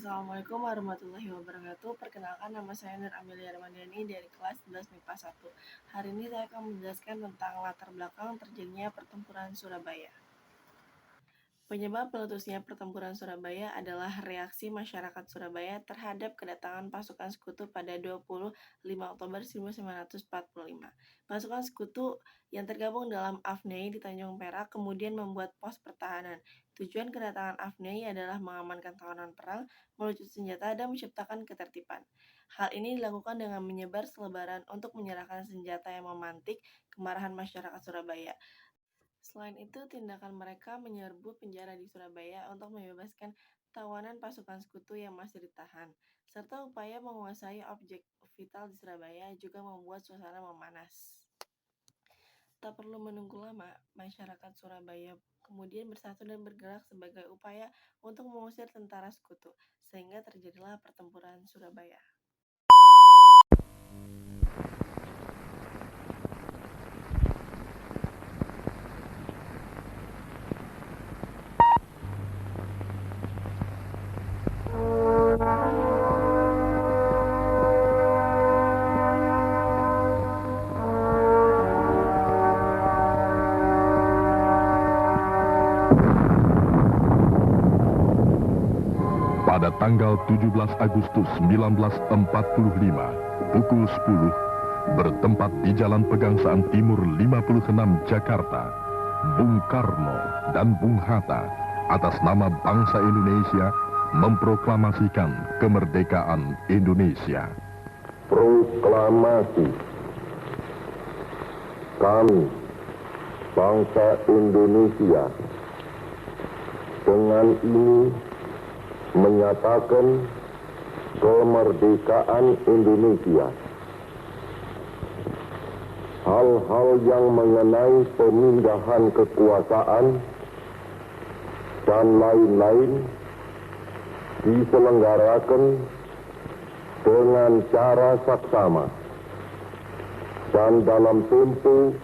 Assalamualaikum warahmatullahi wabarakatuh. Perkenalkan, nama saya Nur Amelia Ramadhani dari kelas 11 MIPA 1. Hari ini saya akan menjelaskan tentang latar belakang terjadinya pertempuran Surabaya. Penyebab meletusnya pertempuran Surabaya adalah reaksi masyarakat Surabaya terhadap kedatangan pasukan sekutu pada 25 Oktober 1945. Pasukan sekutu yang tergabung dalam AFNI di Tanjung Perak kemudian membuat pos pertahanan. Tujuan kedatangan AFNI adalah mengamankan tahanan perang, melucut senjata, dan menciptakan ketertiban. Hal ini dilakukan dengan menyebar selebaran untuk menyerahkan senjata yang memantik kemarahan masyarakat Surabaya. Selain itu, tindakan mereka menyerbu penjara di Surabaya untuk membebaskan tawanan pasukan sekutu yang masih ditahan, serta upaya menguasai objek vital di Surabaya juga membuat suasana memanas. Tak perlu menunggu lama, masyarakat Surabaya kemudian bersatu dan bergerak sebagai upaya untuk mengusir tentara sekutu, sehingga terjadilah pertempuran Surabaya. Pada tanggal 17 Agustus 1945, pukul 10, bertempat di Jalan Pegangsaan Timur 56 Jakarta, Bung Karno dan Bung Hatta atas nama bangsa Indonesia memproklamasikan kemerdekaan Indonesia. Proklamasi. Kami, bangsa Indonesia, dengan ini menyatakan kemerdekaan Indonesia. Hal-hal yang mengenai pemindahan kekuasaan dan lain-lain diselenggarakan dengan cara saksama dan dalam tempo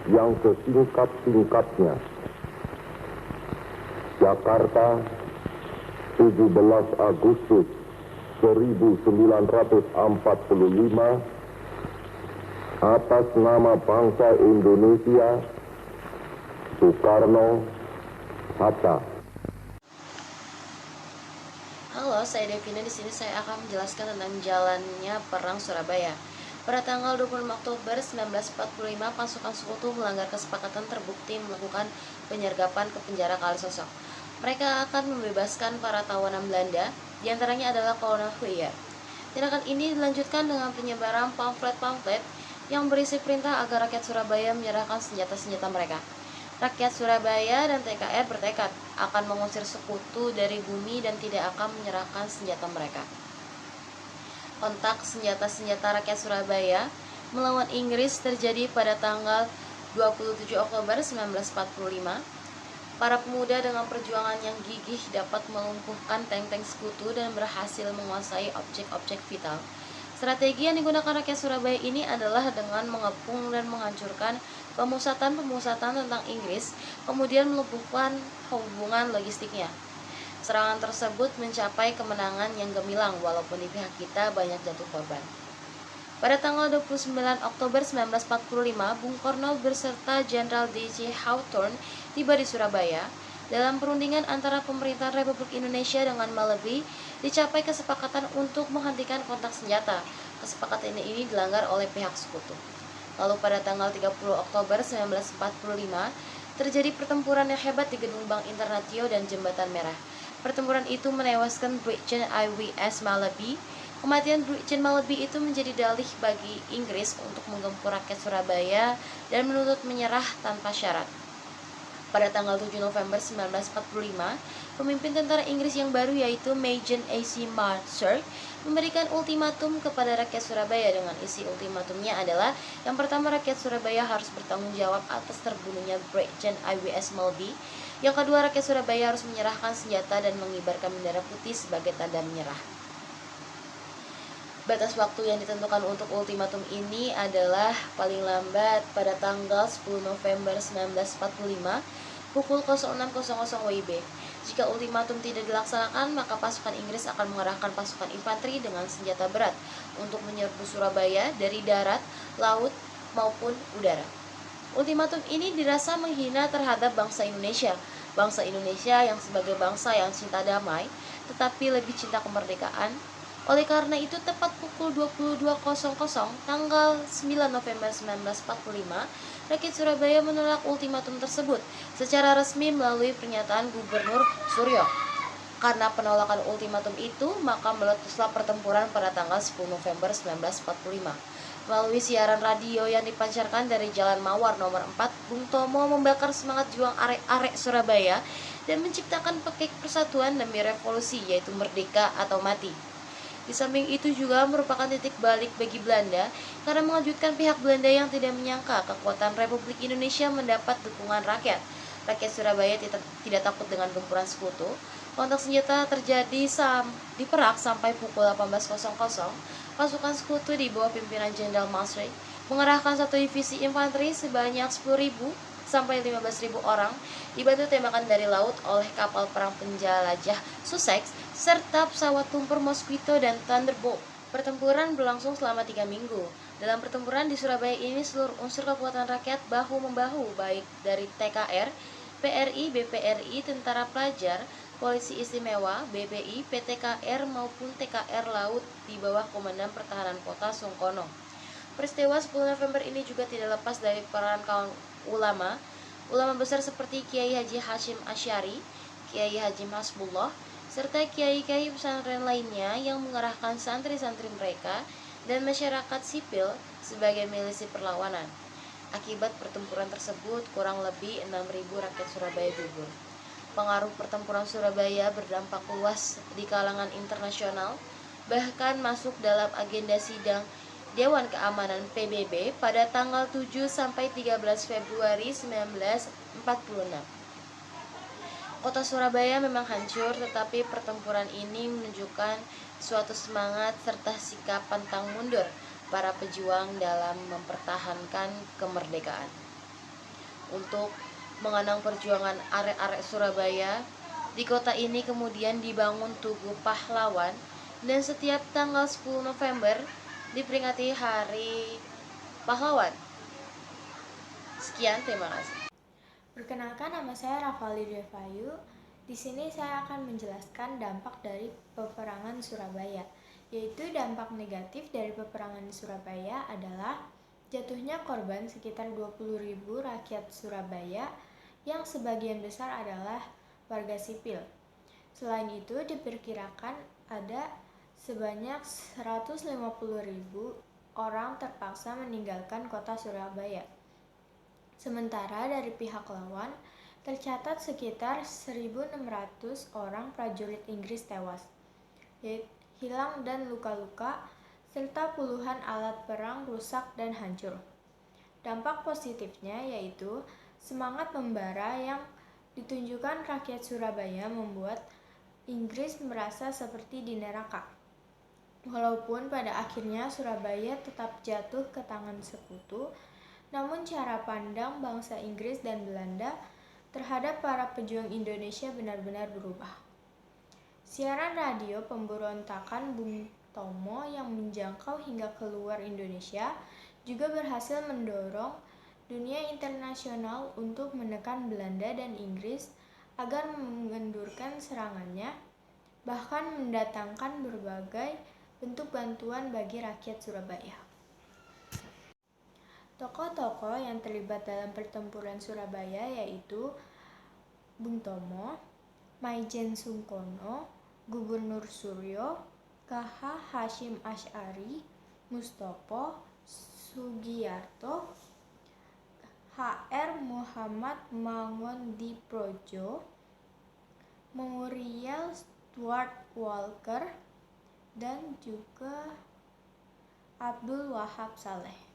yang sesingkat-singkatnya. Jakarta, 17 Agustus 1945, atas nama bangsa Indonesia, Soekarno, Hatta. Halo, saya Devina. Di sini saya akan menjelaskan tentang jalannya Perang Surabaya. Pada tanggal 25 Oktober 1945, pasukan sekutu melanggar kesepakatan terbukti melakukan penyergapan ke penjara Kalisosok. Mereka akan membebaskan para tawanan Belanda, diantaranya adalah Kolonel Huyer. Tindakan ini dilanjutkan dengan penyebaran pamflet-pamflet yang berisi perintah agar rakyat Surabaya menyerahkan senjata-senjata mereka. Rakyat Surabaya dan TKR bertekad akan mengusir sekutu dari bumi dan tidak akan menyerahkan senjata mereka. Kontak senjata-senjata rakyat Surabaya melawan Inggris terjadi pada tanggal 27 Oktober 1945. Para pemuda dengan perjuangan yang gigih dapat melumpuhkan tank-tank sekutu dan berhasil menguasai objek-objek vital. Strategi yang digunakan rakyat Surabaya ini adalah dengan mengepung dan menghancurkan pemusatan-pemusatan tentang Inggris, kemudian melumpuhkan hubungan logistiknya. Serangan tersebut mencapai kemenangan yang gemilang walaupun di pihak kita banyak jatuh korban. Pada tanggal 29 Oktober 1945, Bung Karno beserta Jenderal D.C. Hawthorne tiba di Surabaya. Dalam perundingan antara pemerintah Republik Indonesia dengan Malebby, dicapai kesepakatan untuk menghentikan kontak senjata. Kesepakatan ini dilanggar oleh pihak sekutu. Lalu pada tanggal 30 Oktober 1945, terjadi pertempuran yang hebat di Gedung Bank Internatio dan Jembatan Merah. Pertempuran itu menewaskan Brigjen I.W.S. Malebby. Kematian Brigjen Malebby itu menjadi dalih bagi Inggris untuk menggempur rakyat Surabaya dan menuntut menyerah tanpa syarat. Pada tanggal 7 November 1945, pemimpin tentara Inggris yang baru yaitu Major A.C. Marshall memberikan ultimatum kepada rakyat Surabaya. Dengan isi ultimatumnya adalah yang pertama, rakyat Surabaya harus bertanggung jawab atas terbunuhnya Brigjen I.W.S. Malebby. Yang kedua, rakyat Surabaya harus menyerahkan senjata dan mengibarkan bendera putih sebagai tanda menyerah. Batas waktu yang ditentukan untuk ultimatum ini adalah paling lambat pada tanggal 10 November 1945 pukul 06.00 WIB. Jika ultimatum tidak dilaksanakan, maka pasukan Inggris akan mengerahkan pasukan infanteri dengan senjata berat untuk menyerbu Surabaya dari darat, laut, maupun udara. Ultimatum ini dirasa menghina terhadap bangsa Indonesia. Bangsa Indonesia yang sebagai bangsa yang cinta damai, tetapi lebih cinta kemerdekaan. Oleh karena itu, tepat pukul 22.00 tanggal 9 November 1945, rakyat Surabaya menolak ultimatum tersebut secara resmi melalui pernyataan Gubernur Suryo. Karena penolakan ultimatum itu, maka meletuslah pertempuran pada tanggal 10 November 1945. Melalui siaran radio yang dipancarkan dari Jalan Mawar nomor 4, Bung Tomo membakar semangat juang arek-arek Surabaya dan menciptakan pekik persatuan demi revolusi, yaitu merdeka atau mati. Di samping itu juga merupakan titik balik bagi Belanda karena mengejutkan pihak Belanda yang tidak menyangka kekuatan Republik Indonesia mendapat dukungan rakyat. Rakyat Surabaya tidak takut dengan gempuran sekutu. Kontak senjata terjadi di Perak sampai pukul 18.00. Pasukan sekutu di bawah pimpinan Jenderal Masri mengerahkan satu divisi infanteri sebanyak 10.000 sampai 15.000 orang, dibantu tembakan dari laut oleh kapal perang penjelajah Sussex serta pesawat tempur Mosquito dan Thunderbolt. Pertempuran berlangsung selama 3 minggu. Dalam pertempuran di Surabaya ini, seluruh unsur kekuatan rakyat bahu-membahu, baik dari TKR, PRI, BPRI, Tentara Pelajar, Polisi Istimewa, BPI, PTKR maupun TKR Laut di bawah Komandan Pertahanan Kota Sungkono. Peristiwa 10 November ini juga tidak lepas dari peran kaum ulama besar seperti Kiai Haji Hashim Asy'ari, Kiai Haji Hasbullah, serta kiai-kiai pesantren lainnya yang mengerahkan santri-santri mereka dan masyarakat sipil sebagai milisi perlawanan. Akibat pertempuran tersebut, kurang lebih 6.000 rakyat Surabaya gugur. Pengaruh pertempuran Surabaya berdampak luas di kalangan internasional, bahkan masuk dalam agenda sidang Dewan Keamanan PBB pada tanggal 7 sampai 13 Februari 1946. Kota Surabaya memang hancur, tetapi pertempuran ini menunjukkan suatu semangat serta sikap pantang mundur para pejuang dalam mempertahankan kemerdekaan. Untuk mengenang perjuangan arek-arek Surabaya, di kota ini kemudian dibangun Tugu Pahlawan dan setiap tanggal 10 November diperingati Hari Pahlawan. Sekian, terima kasih. Perkenalkan, nama saya Rafali Devayu. Di sini saya akan menjelaskan dampak dari peperangan Surabaya, yaitu dampak negatif dari peperangan Surabaya adalah jatuhnya korban sekitar 20.000 rakyat Surabaya yang sebagian besar adalah warga sipil. Selain itu, diperkirakan ada sebanyak 150.000 orang terpaksa meninggalkan kota Surabaya. Sementara dari pihak lawan, tercatat sekitar 1.600 orang prajurit Inggris tewas, hilang dan luka-luka, serta puluhan alat perang rusak dan hancur. Dampak positifnya yaitu semangat membara yang ditunjukkan rakyat Surabaya membuat Inggris merasa seperti di neraka. Walaupun pada akhirnya Surabaya tetap jatuh ke tangan sekutu, namun cara pandang bangsa Inggris dan Belanda terhadap para pejuang Indonesia benar-benar berubah. Siaran radio pemberontakan Bung Tomo yang menjangkau hingga keluar Indonesia juga berhasil mendorong dunia internasional untuk menekan Belanda dan Inggris agar mengendurkan serangannya, bahkan mendatangkan berbagai bentuk bantuan bagi rakyat Surabaya. Tokoh-tokoh yang terlibat dalam pertempuran Surabaya yaitu Bung Tomo, Maijen Sungkono, Gubernur Suryo, KH Hashim Asy'ari, Mustopo Sugiyarto, HR Muhammad Mangundiprojo, Muriel Stuart Walker, dan juga Abdul Wahab Saleh.